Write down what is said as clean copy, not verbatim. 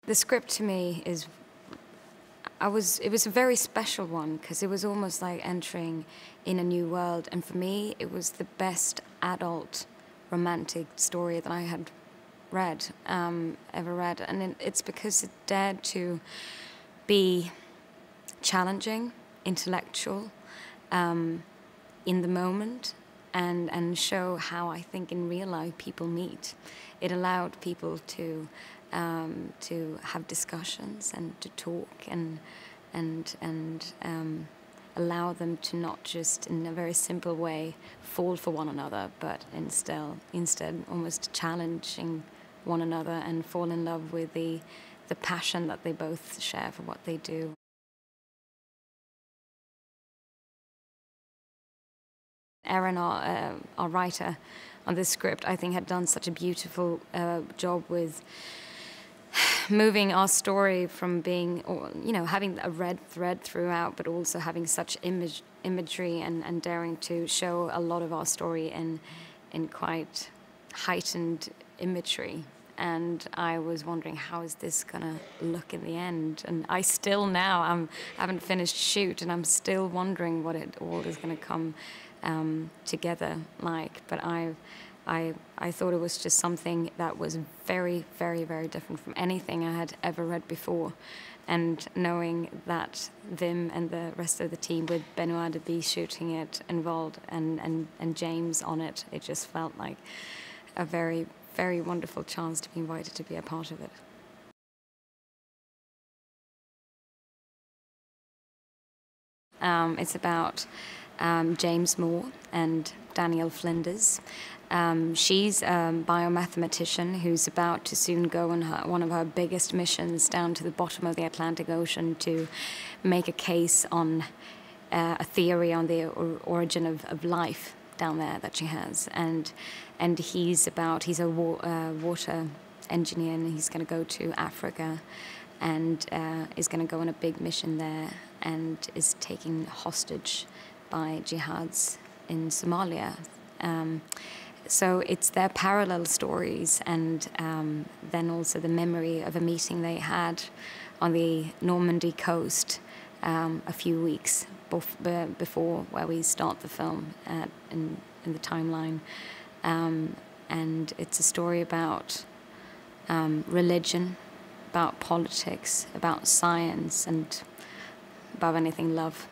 The script to me is, it was a very special one because it was almost like entering in a new world. And for me, it was the best adult romantic story that I had read, ever read. And it's because it dared to be challenging, intellectual, in the moment, and show how I think in real life people meet. It allowed people to have discussions and to talk and allow them to not just in a very simple way fall for one another, but instead almost challenging one another and fall in love with the passion that they both share for what they do. Erin, our writer on this script, I think had done such a beautiful job with moving our story from being, having a red thread throughout, but also having such imagery and daring to show a lot of our story in quite heightened imagery. And I was wondering, how is this gonna look in the end? And I still now, I haven't finished shoot, and I'm still wondering what it all is gonna come together like. But I thought it was just something that was very, very, very different from anything I had ever read before. And knowing that Vim and the rest of the team, with Benoit de Bie shooting it involved and James on it, it just felt like a very, very wonderful chance to be invited to be a part of it. It's about James Moore and Danielle Flinders. She's a biomathematician who's about to soon go on one of her biggest missions down to the bottom of the Atlantic Ocean to make a case on a theory on the origin of life down there that she has. And he's a water engineer, and he's going to go to Africa and is going to go on a big mission there, and is taken hostage by jihads in Somalia. So it's their parallel stories, and then also the memory of a meeting they had on the Normandy coast a few weeks before where we start the film in the timeline. And it's a story about religion, about politics, about science, and above anything, love.